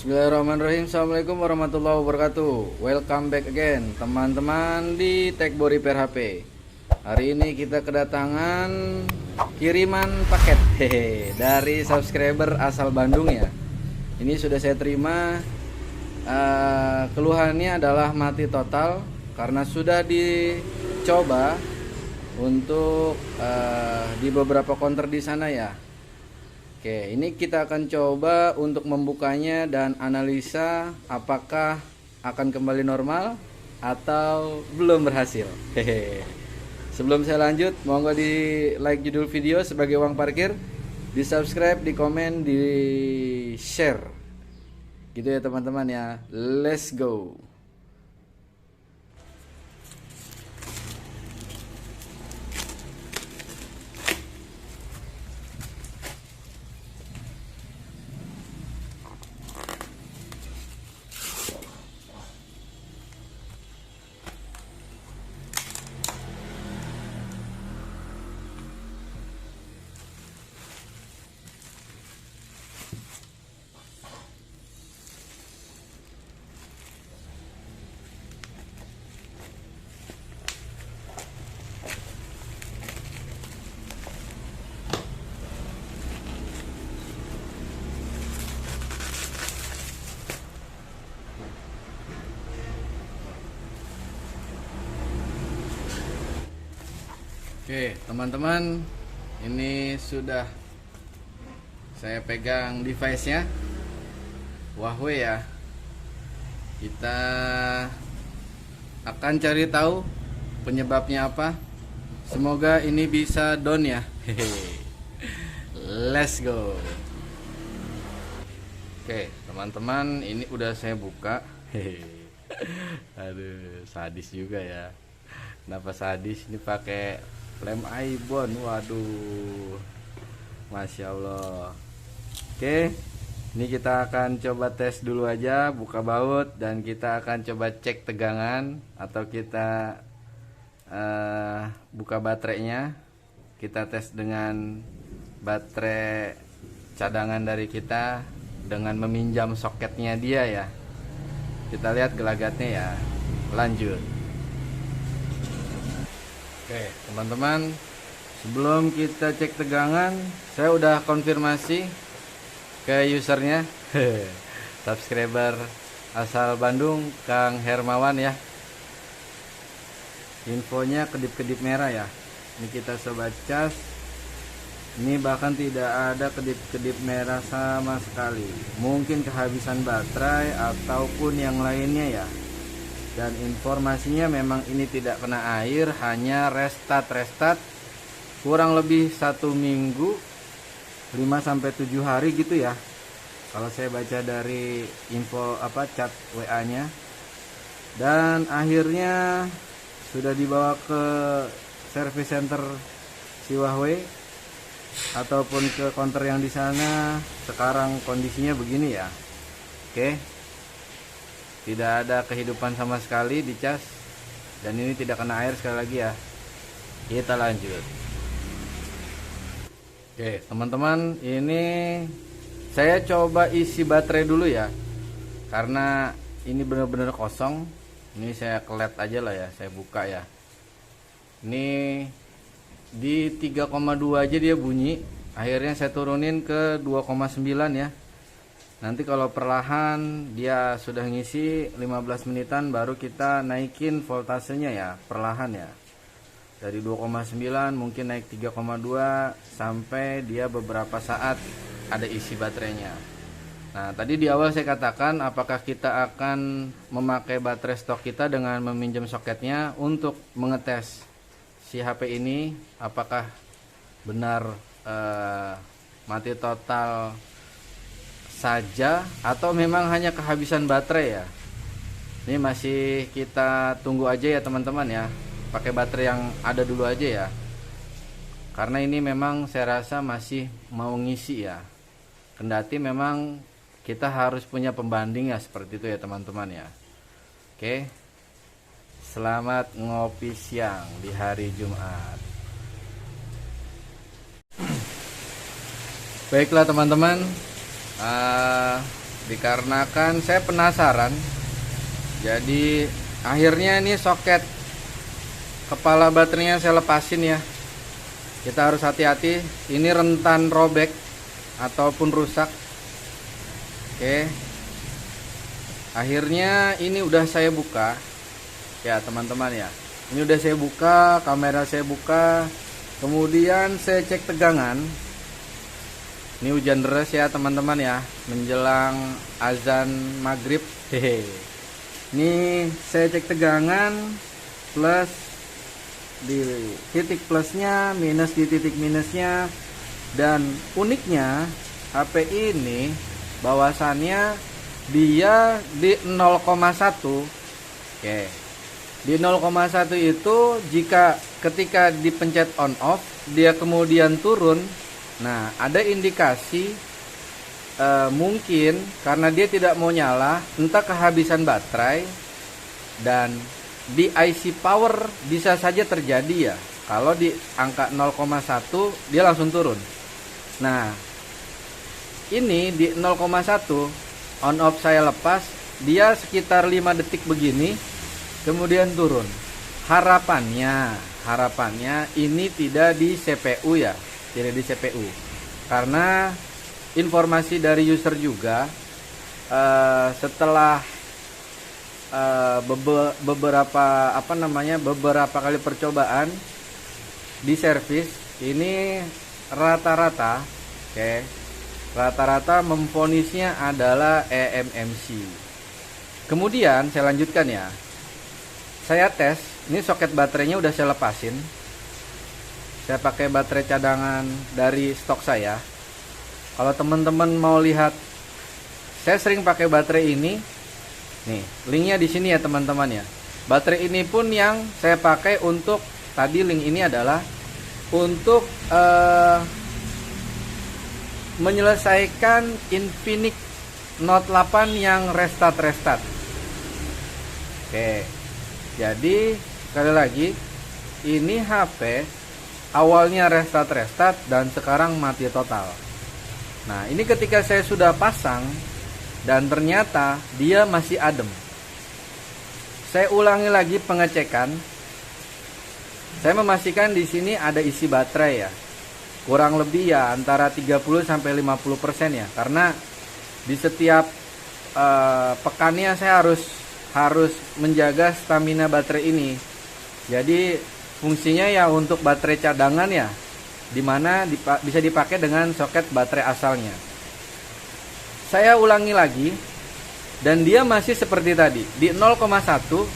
Bismillahirrahmanirrahim. Assalamualaikum warahmatullahi wabarakatuh. Welcome back again teman-teman di Techbo Repair HP. Hari ini kita kedatangan kiriman paket dari subscriber asal Bandung ya. Ini sudah saya terima. Keluhannya adalah mati total karena sudah dicoba untuk di beberapa counter di sana ya. Oke, ini kita akan coba untuk membukanya dan analisa apakah akan kembali normal atau belum berhasil. Hehe. Sebelum saya lanjut, monggo di like judul video sebagai uang parkir, di subscribe, di komen, di share. Gitu ya teman-teman ya. Let's go. Oke teman-teman, ini sudah saya pegang device-nya, Huawei ya. Kita akan cari tahu penyebabnya apa. Semoga ini bisa down ya. Let's go. Oke teman-teman, ini udah saya buka. Aduh, sadis juga ya. Kenapa sadis? Ini pakai lem ibon, waduh, masya Allah. Oke, ini kita akan coba tes dulu aja, buka baut, dan kita akan coba cek tegangan atau kita buka baterainya. Kita tes dengan baterai cadangan dari kita dengan meminjam soketnya dia ya. Kita lihat gelagatnya ya. Lanjut. Oke teman-teman, sebelum kita cek tegangan, saya udah konfirmasi ke usernya, subscriber asal Bandung, Kang Hermawan ya. Infonya kedip-kedip merah ya. Ini kita coba cas. Ini bahkan tidak ada kedip-kedip merah sama sekali. Mungkin kehabisan baterai ataupun yang lainnya ya. Dan informasinya memang ini tidak kena air, hanya restart kurang lebih 1 minggu 5-7 hari gitu ya, kalau saya baca dari info chat WA nya. Dan akhirnya sudah dibawa ke service center si Huawei ataupun ke counter yang di sana. Sekarang kondisinya begini ya. Oke, tidak ada kehidupan sama sekali di cas, dan ini tidak kena air sekali lagi ya. Kita lanjut. Oke teman-teman, ini saya coba isi baterai dulu ya, karena ini benar-benar kosong. Ini saya kelet aja lah ya, saya buka ya. Ini di 3,2 aja dia bunyi. Akhirnya saya turunin ke 2,9 ya. Nanti kalau perlahan dia sudah ngisi 15 menitan, baru kita naikin voltasenya ya, perlahan ya. Dari 2,9 mungkin naik 3,2 sampai dia beberapa saat ada isi baterainya. Nah, tadi di awal saya katakan apakah kita akan memakai baterai stok kita dengan meminjam soketnya untuk mengetes si HP ini apakah benar mati total saja atau memang hanya kehabisan baterai ya. Ini masih kita tunggu aja ya teman-teman ya, pakai baterai yang ada dulu aja ya, karena ini memang saya rasa masih mau ngisi ya. Kendati memang kita harus punya pembanding ya, seperti itu ya teman-teman ya. Oke, selamat ngopi siang di hari Jumat. Baiklah teman-teman, dikarenakan saya penasaran. Jadi akhirnya ini soket kepala baterainya saya lepasin ya. Kita harus hati-hati, ini rentan robek ataupun rusak. Oke, akhirnya ini udah saya buka ya teman-teman ya. Ini udah saya buka, kamera saya buka, kemudian saya cek tegangan. Ini hujan deras ya teman-teman ya, menjelang azan maghrib. Hehe. Ini saya cek tegangan, plus di titik plusnya, minus di titik minusnya. Dan uniknya HP ini bahwasannya dia di 0,1. Oke, di 0,1 itu jika ketika dipencet on off dia kemudian turun. Nah, ada indikasi mungkin karena dia tidak mau nyala, entah kehabisan baterai, dan di IC power bisa saja terjadi ya. Kalau di angka 0,1 dia langsung turun. Nah, ini di 0,1 on off saya lepas, dia sekitar 5 detik begini, kemudian turun. Harapannya ini tidak di CPU ya. Tidak di CPU, karena informasi dari user juga setelah beberapa kali percobaan di servis ini rata-rata memvonisnya adalah eMMC. Kemudian saya lanjutkan ya, saya tes. Ini soket baterainya udah saya lepasin. Saya pakai baterai cadangan dari stok saya. Kalau teman-teman mau lihat, saya sering pakai baterai ini. Nih, linknya di sini ya teman-teman ya. Baterai ini pun yang saya pakai untuk, tadi link ini adalah untuk menyelesaikan Infinix Note 8 yang restart. Oke, jadi sekali lagi, ini HP awalnya restart dan sekarang mati total. Nah, ini ketika saya sudah pasang dan ternyata dia masih adem. Saya ulangi lagi pengecekan. Saya memastikan di sini ada isi baterai ya. Kurang lebih ya antara 30 sampai 50% ya. Karena di setiap pekannya saya harus menjaga stamina baterai ini. Jadi fungsinya ya untuk baterai cadangan ya, dimana bisa dipakai dengan soket baterai asalnya. Saya ulangi lagi, dan dia masih seperti tadi, di 0,1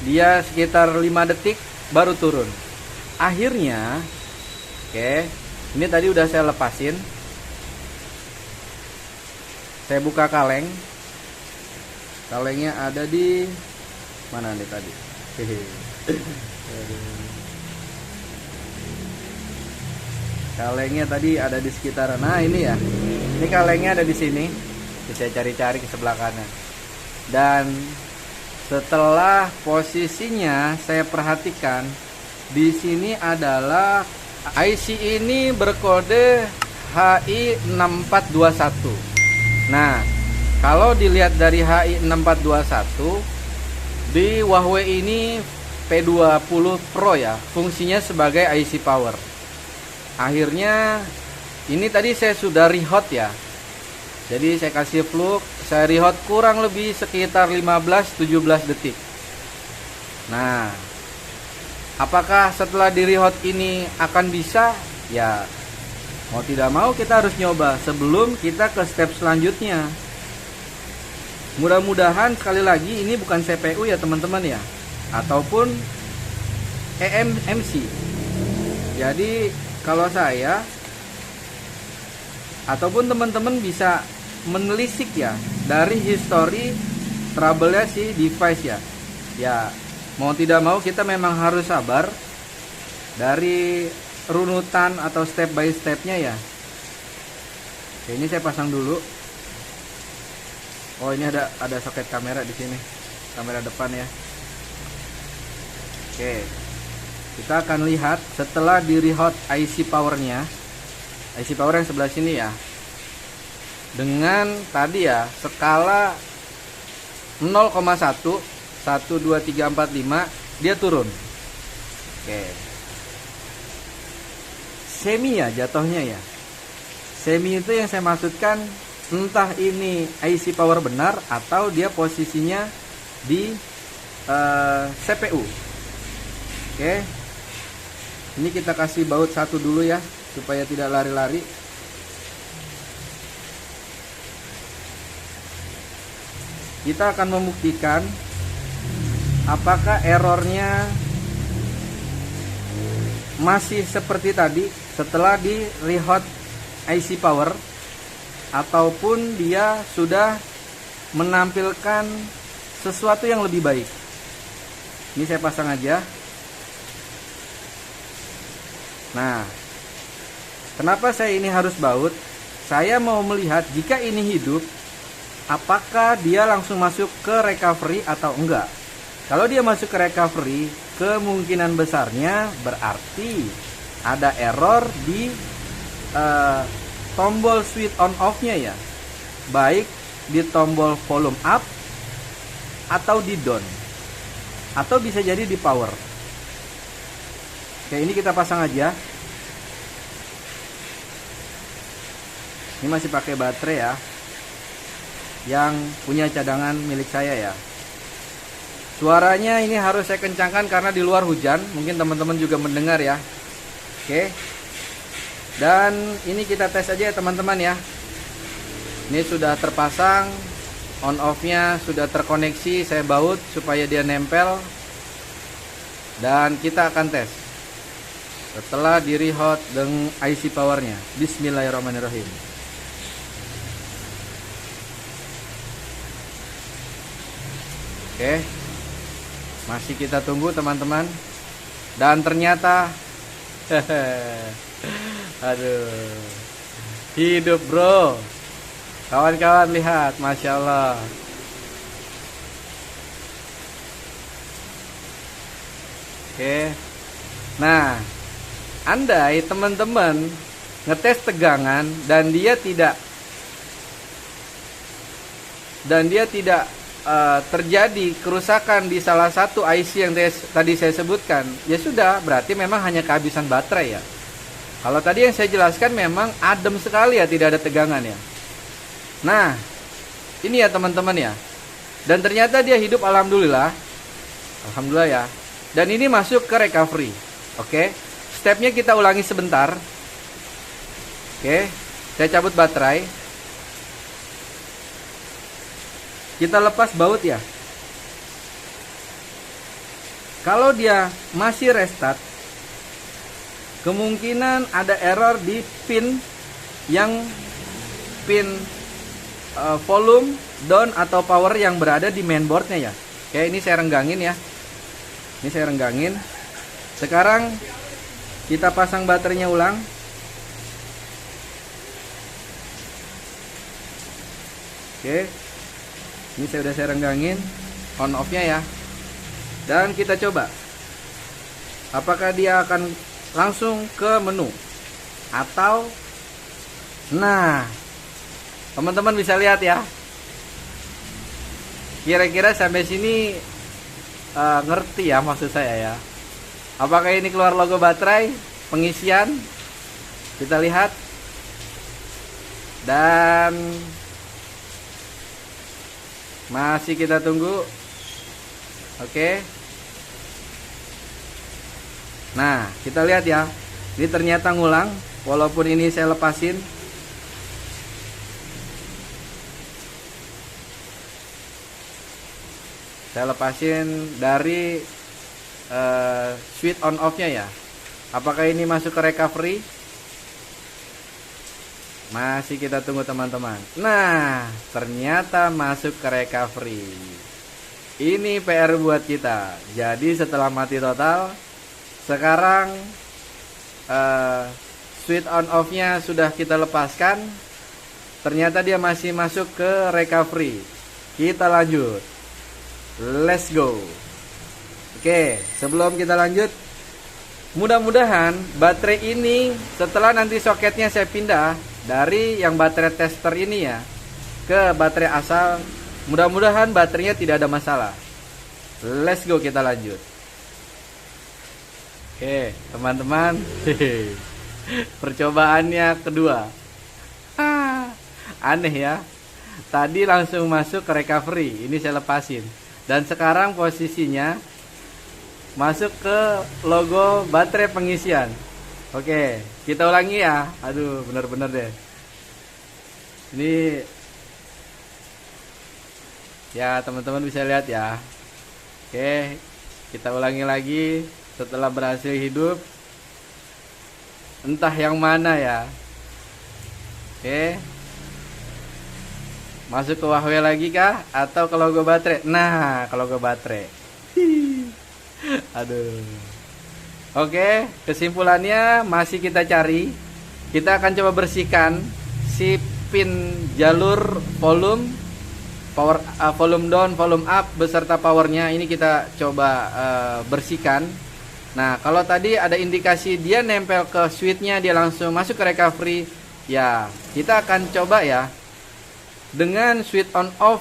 dia sekitar 5 detik baru turun. Akhirnya, oke, ini tadi udah saya lepasin. Saya buka kaleng. Kalengnya ada di mana nih tadi? Kalengnya tadi ada di sekitaran. Nah, ini ya. Ini kalengnya ada di sini. Bisa cari-cari ke sebelah kanan. Dan setelah posisinya saya perhatikan, di sini adalah IC ini berkode HI6421. Nah, kalau dilihat dari HI6421 di Huawei ini P20 Pro ya, fungsinya sebagai IC power. Akhirnya ini tadi saya sudah rehot ya. Jadi saya kasih flux, saya rehot kurang lebih sekitar 15-17 detik. Nah, apakah setelah di rehot ini akan bisa? Ya, mau tidak mau kita harus nyoba sebelum kita ke step selanjutnya. Mudah-mudahan sekali lagi ini bukan CPU ya teman-teman ya, ataupun eMMC. Jadi kalau saya ataupun teman-teman bisa menelisik ya dari history trouble-nya si device ya. Ya, mau tidak mau kita memang harus sabar dari runutan atau step by stepnya ya. Oke, ini saya pasang dulu. Oh, ini ada soket kamera di sini, kamera depan ya. Oke, kita akan lihat setelah di rehot IC powernya, IC power yang sebelah sini ya. dengan tadi ya, skala 0,1 1 2 3 4 5 dia turun. Oke. Semi ya jatuhnya ya. Semi itu yang saya maksudkan, entah ini IC power benar atau dia posisinya di CPU. Oke. Ini kita kasih baut satu dulu ya, supaya tidak lari-lari. Kita akan membuktikan apakah errornya masih seperti tadi setelah di rehot IC power, ataupun dia sudah menampilkan sesuatu yang lebih baik. Ini saya pasang aja. Nah, kenapa saya ini harus baut? Saya mau melihat jika ini hidup, apakah dia langsung masuk ke recovery atau enggak. Kalau dia masuk ke recovery, kemungkinan besarnya berarti ada error di tombol switch on off nya ya, baik di tombol volume up atau di down, atau bisa jadi di power. Oke, ini kita pasang aja. Ini masih pakai baterai ya, yang punya cadangan milik saya ya. Suaranya ini harus saya kencangkan karena di luar hujan, mungkin teman-teman juga mendengar ya. Oke. Dan ini kita tes aja ya teman-teman ya. Ini sudah terpasang, on off-nya sudah terkoneksi, saya baut supaya dia nempel. Dan kita akan tes setelah di rehot dengan IC powernya. Bismillahirrahmanirrahim. Oke, masih kita tunggu teman-teman. Dan ternyata aduh, hidup bro. Kawan-kawan lihat, Masya Allah. Oke. Nah, andai teman-teman ngetes tegangan dan dia tidak terjadi kerusakan di salah satu IC yang tadi saya sebutkan, ya sudah, berarti memang hanya kehabisan baterai ya. Kalau tadi yang saya jelaskan memang adem sekali ya, tidak ada tegangan ya. Nah, ini ya teman-teman ya. Dan ternyata dia hidup, alhamdulillah. Alhamdulillah ya. Dan ini masuk ke recovery. Oke. Stepnya kita ulangi sebentar. Oke. Saya cabut baterai. Kita lepas baut ya. Kalau dia masih restart, kemungkinan ada error di pin yang volume, down atau power yang berada di mainboardnya ya. Oke, ini saya renggangin ya. Ini saya renggangin. Sekarang kita pasang baterainya ulang. Oke. Ini saya udah renggangin on off-nya ya. Dan kita coba apakah dia akan langsung ke menu atau, nah, teman-teman bisa lihat ya. Kira-kira sampai sini ngerti ya maksud saya ya. Apakah ini keluar logo baterai, pengisian? Kita lihat. Dan masih kita tunggu. Oke. Nah, kita lihat ya. Ini ternyata ngulang, walaupun ini saya lepasin. Saya lepasin dari switch on off-nya ya. Apakah ini masuk ke recovery? Masih kita tunggu teman-teman. Nah, ternyata masuk ke recovery. Ini PR buat kita. Jadi setelah mati total, sekarang switch on off-nya sudah kita lepaskan. Ternyata dia masih masuk ke recovery. Kita lanjut. Let's go. Oke, sebelum kita lanjut, mudah-mudahan baterai ini setelah nanti soketnya saya pindah, dari yang baterai tester ini ya ke baterai asal. Mudah-mudahan baterainya tidak ada masalah. Let's go, kita lanjut. Oke teman-teman, percobaannya kedua. Aneh ya, tadi langsung masuk ke recovery, ini saya lepasin, dan sekarang posisinya masuk ke logo baterai pengisian. Oke, kita ulangi ya. Aduh, bener-bener deh. Ini ya, teman-teman bisa lihat ya. Oke, kita ulangi lagi setelah berhasil hidup. Entah yang mana ya. Oke. Masuk ke Huawei lagi kah? Atau ke logo baterai? Nah, ke logo baterai. Aduh. Oke, kesimpulannya masih kita cari. Kita akan coba bersihkan si pin jalur volume, power volume down, volume up beserta powernya. Ini kita coba bersihkan. Nah, kalau tadi ada indikasi dia nempel ke switchnya, dia langsung masuk ke recovery. Ya, kita akan coba ya dengan switch on off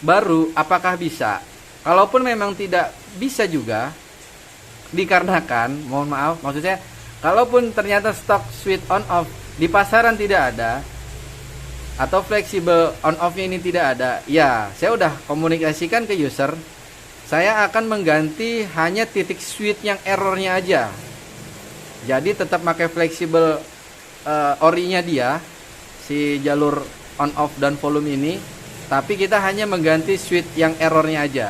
baru, apakah bisa? Kalaupun memang tidak bisa juga, dikarenakan, mohon maaf, maksud saya, kalaupun ternyata stok switch on off di pasaran tidak ada, atau fleksibel on off-nya ini tidak ada, ya saya udah komunikasikan ke user, saya akan mengganti hanya titik switch yang errornya aja. Jadi tetap pakai fleksibel orinya dia, si jalur on off dan volume ini, tapi kita hanya mengganti switch yang errornya aja.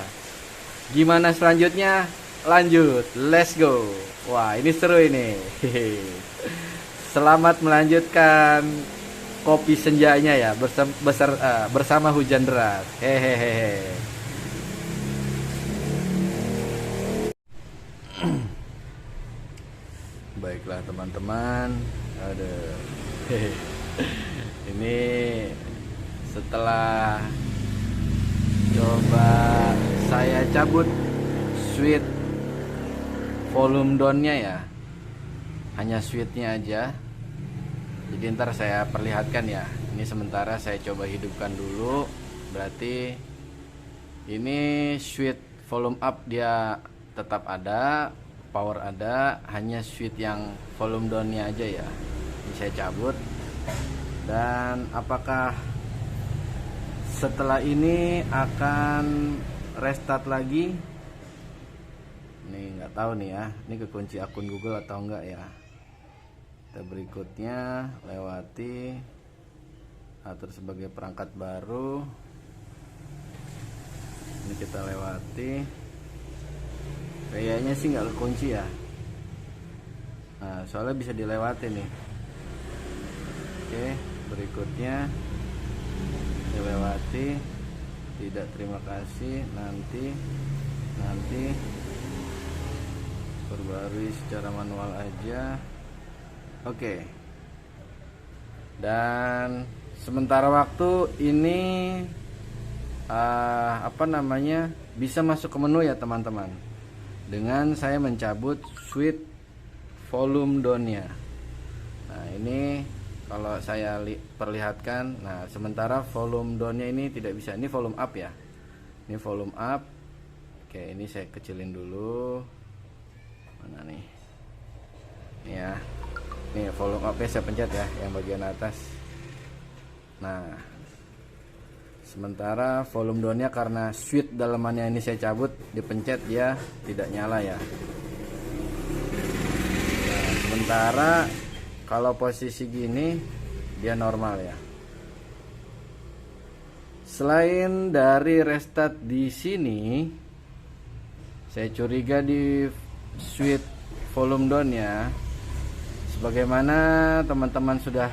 Gimana selanjutnya? Lanjut, let's go. Wah, ini seru ini. Selamat melanjutkan kopi senjanya ya, bersama hujan deras. Hehehe. Baiklah teman-teman, ini setelah coba saya cabut switch volume down-nya ya, hanya switch-nya aja. Jadi ntar saya perlihatkan ya. Ini sementara saya coba hidupkan dulu. Berarti ini switch volume up dia tetap ada, power ada, hanya switch yang volume down-nya aja ya. Ini saya cabut. Dan apakah setelah ini akan restart lagi? Ini nggak tahu nih ya. Ini kekunci akun Google atau enggak ya. Kita berikutnya lewati atur sebagai perangkat baru. Ini kita lewati. Kayaknya sih nggak kekunci ya. Nah, soalnya bisa dilewati nih. Oke, berikutnya dilewati. Tidak, terima kasih. Nanti perbarui secara manual aja. Oke. Dan sementara waktu ini bisa masuk ke menu ya teman-teman, dengan saya mencabut switch volume down-nya. Nah, ini kalau saya perlihatkan, nah sementara volume down-nya ini tidak bisa. Ini volume up ya. Ini volume up. Oke, ini saya kecilin dulu. Mana nih? Ini ya. Nih volume up-nya saya pencet ya, yang bagian atas. Nah, sementara volume down-nya karena switch dalamannya ini saya cabut, dipencet dia tidak nyala ya. Nah, sementara kalau posisi gini dia normal ya. Selain dari restart di sini, saya curiga di switch volume down ya. Sebagaimana teman-teman sudah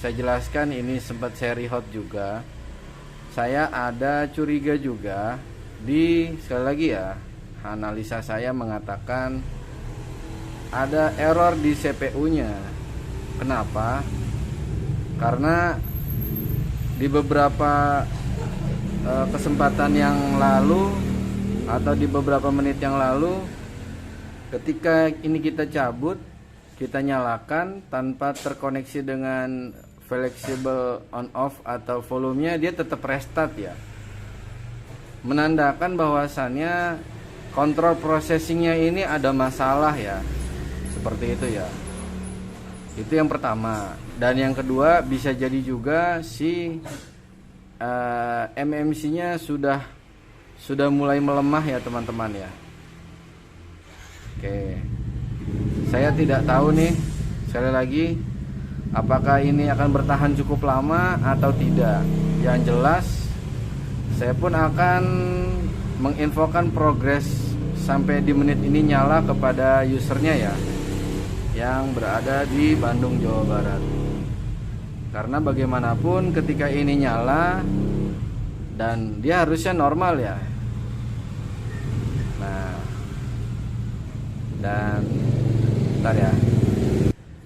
saya jelaskan, ini sempat saya rehot juga. Saya ada curiga juga di, sekali lagi ya, analisa saya mengatakan ada error di CPU-nya. Kenapa? Karena di beberapa kesempatan yang lalu atau di beberapa menit yang lalu, ketika ini kita cabut, kita nyalakan tanpa terkoneksi dengan flexible on off atau volumenya dia tetap restart ya, menandakan bahwasannya kontrol processingnya ini ada masalah ya, seperti itu ya. Itu yang pertama. Dan yang kedua, bisa jadi juga si MMC-nya sudah mulai melemah ya teman-teman ya. Oke, saya tidak tahu nih, sekali lagi, apakah ini akan bertahan cukup lama atau tidak. Yang jelas saya pun akan menginfokan progres sampai di menit ini nyala kepada usernya ya, yang berada di Bandung, Jawa Barat. Karena bagaimanapun ketika ini nyala dan dia harusnya normal ya. Nah, dan bentar ya.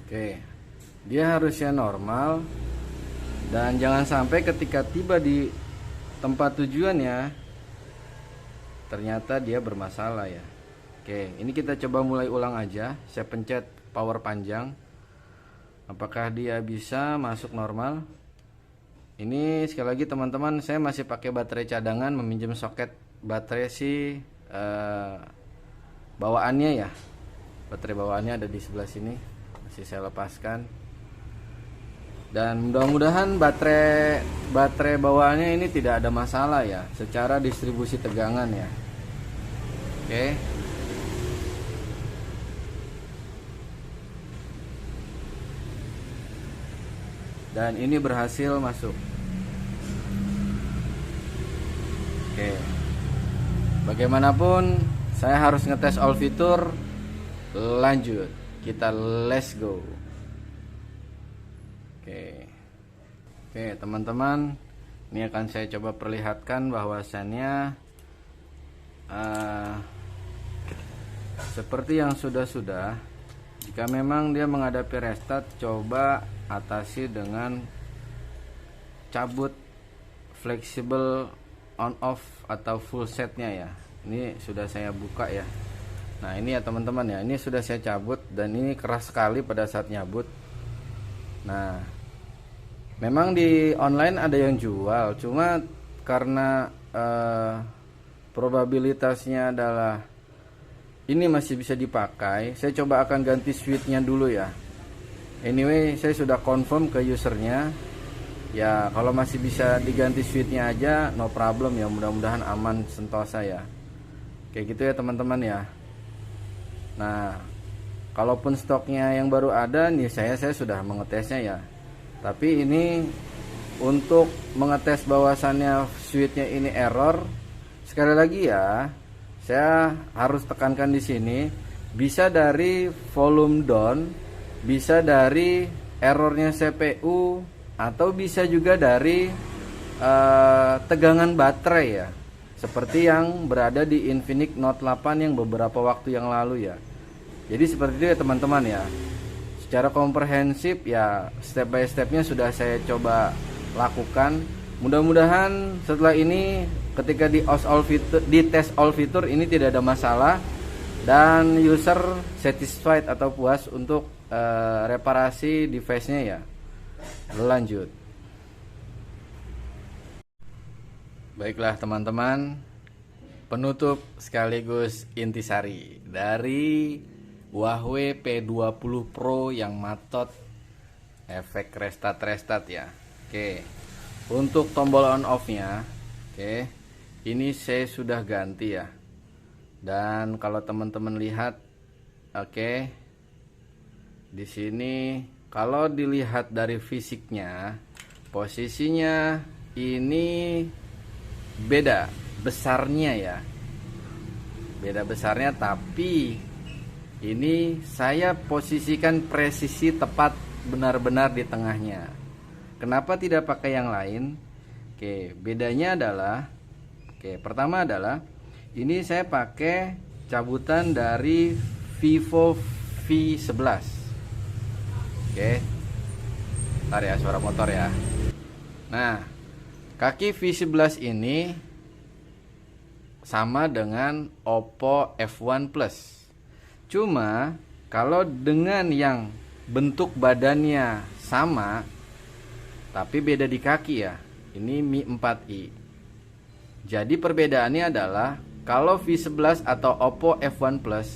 Oke, dia harusnya normal, dan jangan sampai ketika tiba di tempat tujuannya ternyata dia bermasalah ya. Oke, ini kita coba mulai ulang aja. Saya pencet power panjang. Apakah dia bisa masuk normal? Ini sekali lagi teman-teman, saya masih pakai baterai cadangan, meminjam soket baterai si bawaannya ya. Baterai bawaannya ada di sebelah sini, masih saya lepaskan. Dan mudah-mudahan baterai bawaannya ini tidak ada masalah ya, secara distribusi tegangan ya. Oke. Dan ini berhasil masuk. Oke. Bagaimanapun saya harus ngetes all fitur. Lanjut, kita let's go. Oke teman-teman, ini akan saya coba perlihatkan bahwasannya seperti yang sudah-sudah. Jika memang dia menghadapi restart, coba atasi dengan cabut flexible on off atau full setnya ya. Ini sudah saya buka ya. Nah ini ya teman-teman ya, ini sudah saya cabut dan ini keras sekali pada saat nyabut. Nah memang di online ada yang jual, cuma karena probabilitasnya adalah ini masih bisa dipakai, saya coba akan ganti switchnya dulu ya. Anyway, saya sudah confirm ke usernya ya, kalau masih bisa diganti switchnya aja no problem ya, mudah-mudahan aman sentosa ya. Kayak gitu ya teman-teman ya. Nah kalaupun stoknya yang baru ada nih, saya sudah mengetesnya ya. Tapi ini untuk mengetes bahwasannya switchnya ini error, sekali lagi ya, saya harus tekankan di sini, bisa dari volume down, bisa dari errornya CPU, atau bisa juga dari tegangan baterai ya, seperti yang berada di Infinix Note 8 yang beberapa waktu yang lalu ya. Jadi seperti itu ya teman-teman ya. Secara komprehensif ya, step by stepnya sudah saya coba lakukan. Mudah-mudahan setelah ini ketika di tes all fitur ini tidak ada masalah dan user satisfied atau puas untuk reparasi device-nya ya. Lanjut. Baiklah teman-teman, penutup sekaligus intisari dari Huawei P20 Pro yang matot efek restart ya. Oke. Untuk tombol on off-nya, oke, ini saya sudah ganti ya. Dan kalau teman-teman lihat, oke, di sini kalau dilihat dari fisiknya, posisinya ini beda besarnya ya. Beda besarnya, tapi ini saya posisikan presisi tepat benar-benar di tengahnya. Kenapa tidak pakai yang lain? Oke, bedanya adalah, oke, pertama adalah ini saya pakai cabutan dari Vivo V11. Oke, ntar ya suara motor ya. Nah, kaki V11 ini sama dengan Oppo F1 Plus. Cuma kalau dengan yang bentuk badannya sama, tapi beda di kaki ya. Ini Mi 4i. Jadi perbedaannya adalah kalau V11 atau Oppo F1 Plus,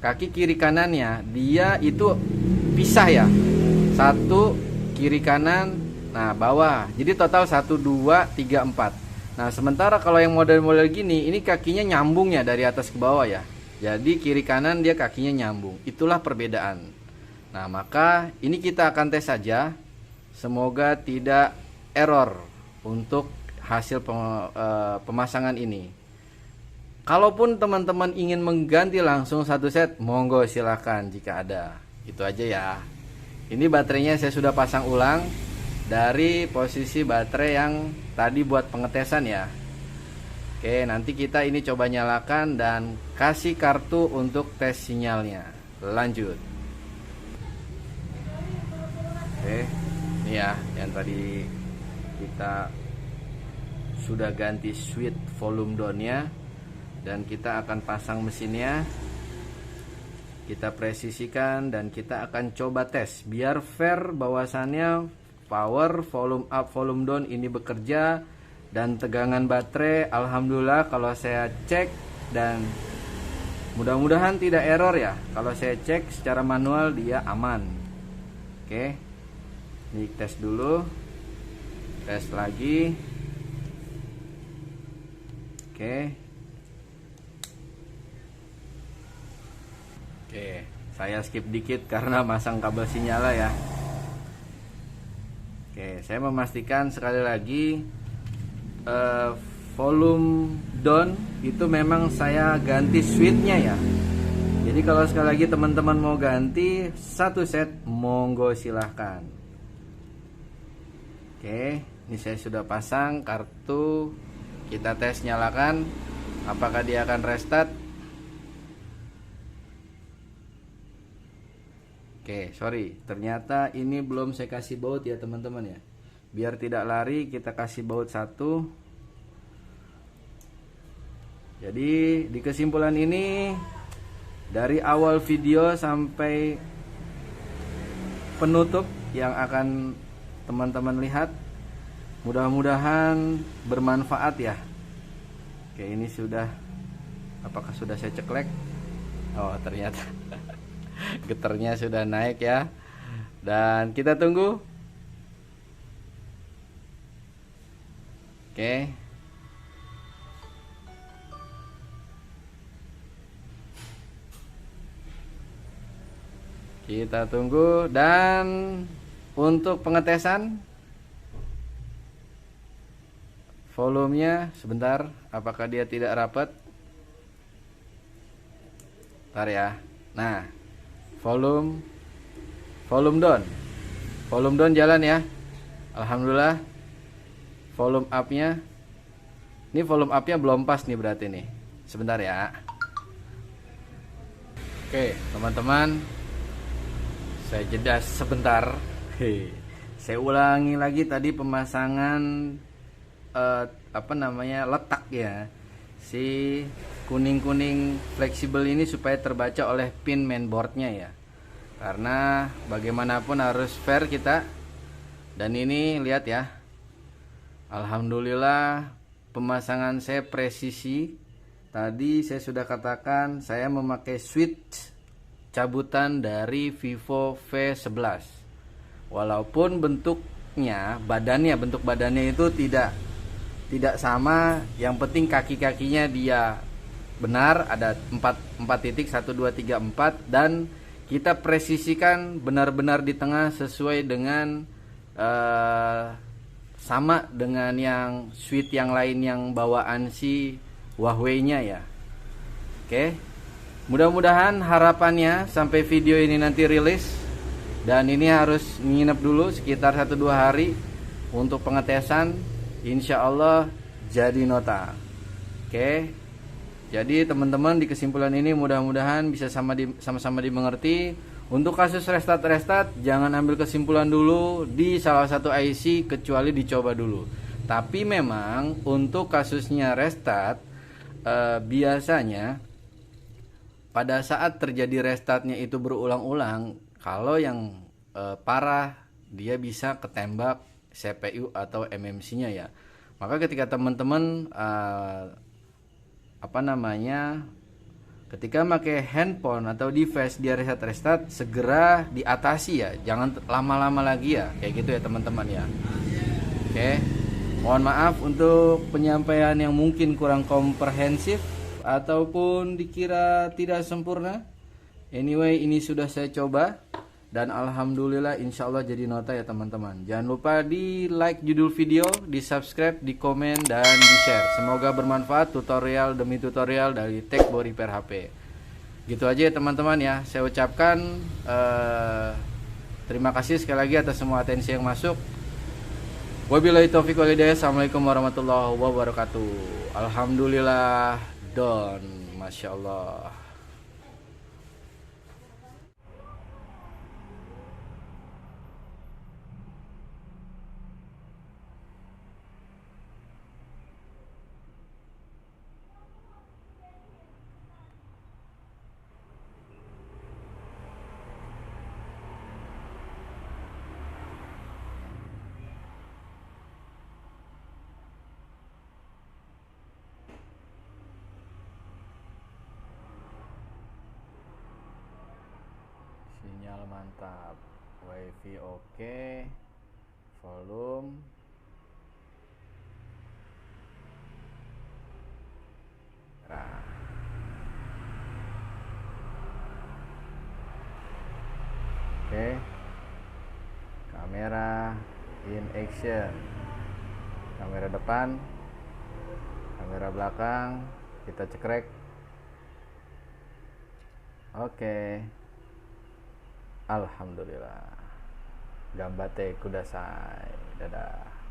kaki kiri kanannya dia itu pisah ya, satu kiri kanan, nah bawah. Jadi total 1, 2, 3, 4. Nah sementara kalau yang model-model gini, ini kakinya nyambung ya dari atas ke bawah ya. Jadi kiri kanan dia kakinya nyambung. Itulah perbedaan. Nah maka ini kita akan tes saja. Semoga tidak error untuk hasil pemasangan ini. Kalaupun teman-teman ingin mengganti langsung satu set, monggo silahkan jika ada. Itu aja ya. Ini baterainya saya sudah pasang ulang dari posisi baterai yang tadi buat pengetesan ya. Oke, nanti kita ini coba nyalakan dan kasih kartu untuk tes sinyalnya. Lanjut. Oke, ini ya yang tadi kita sudah ganti switch volume down-nya, dan kita akan pasang mesinnya. Kita presisikan dan kita akan coba tes biar fair bahwasannya power, volume up, volume down ini bekerja. Dan tegangan baterai alhamdulillah kalau saya cek, dan mudah-mudahan tidak error ya. Kalau saya cek secara manual dia aman. Oke, ini tes dulu, tes lagi. Oke, saya skip dikit karena masang kabel sinyal ya. Oke, saya memastikan sekali lagi volume down itu memang saya ganti switchnya ya. Jadi kalau sekali lagi teman-teman mau ganti satu set, monggo silahkan. Oke, ini saya sudah pasang kartu. Kita tes, nyalakan. Apakah dia akan restart? Oke, sorry, ternyata ini belum saya kasih baut ya teman-teman ya. Biar tidak lari, kita kasih baut satu. Jadi di kesimpulan ini, dari awal video sampai penutup yang akan teman-teman lihat, mudah-mudahan bermanfaat ya. Oke, ini sudah, apakah sudah saya ceklek? Oh ternyata getarnya sudah naik ya. Dan kita tunggu. Oke. Kita tunggu, dan untuk pengetesan volumenya sebentar, apakah dia tidak rapat? Bentar ya. Nah, volume down jalan ya. Alhamdulillah. Volume up-nya, ini volume up-nya belum pas nih berarti nih. Sebentar ya. Oke, teman-teman, saya jeda sebentar. Saya ulangi lagi tadi pemasangan letak ya. Si kuning-kuning fleksibel ini supaya terbaca oleh pin mainboardnya ya. Karena bagaimanapun harus fair kita. Dan ini lihat ya. Alhamdulillah pemasangan saya presisi. Tadi saya sudah katakan saya memakai switch cabutan dari Vivo V11. Walaupun bentuk badannya itu tidak sama, yang penting kaki-kakinya dia benar, ada 4 titik, 1 2 3 4, dan kita presisikan benar-benar di tengah sesuai dengan sama dengan yang switch yang lain yang bawaan si Huawei-nya ya. Oke. Mudah-mudahan harapannya sampai video ini nanti rilis, dan ini harus nginep dulu sekitar 1-2 hari untuk pengetesan. Insya Allah jadi nota. Oke. Jadi teman-teman, di kesimpulan ini mudah-mudahan bisa sama-sama dimengerti. Untuk kasus restart, jangan ambil kesimpulan dulu di salah satu IC kecuali dicoba dulu. Tapi memang untuk kasusnya restart, biasanya pada saat terjadi restartnya itu berulang-ulang, kalau yang parah dia bisa ketembak CPU atau MMC-nya ya. Maka ketika teman-teman ketika pakai handphone atau device dia restart segera diatasi ya, jangan lama-lama lagi ya, kayak gitu ya teman-teman ya. Oke, mohon maaf untuk penyampaian yang mungkin kurang komprehensif ataupun dikira tidak sempurna. Anyway, ini sudah saya coba dan alhamdulillah insya Allah jadi nota ya teman-teman. Jangan lupa di like judul video, di subscribe, di komen, dan di share. Semoga bermanfaat tutorial demi tutorial dari Tekbo Repair HP. Gitu aja ya teman-teman ya. Saya ucapkan terima kasih sekali lagi atas semua atensi yang masuk. Wabillahi taufiq wal hidayah. Assalamualaikum warahmatullahi wabarakatuh. Alhamdulillah don, masya Allah. Sinyal mantap, wifi oke, volume nah. Oke, kamera in action, kamera depan, kamera belakang kita cekrek. Oke, alhamdulillah. Gambate kudasai. Dadah.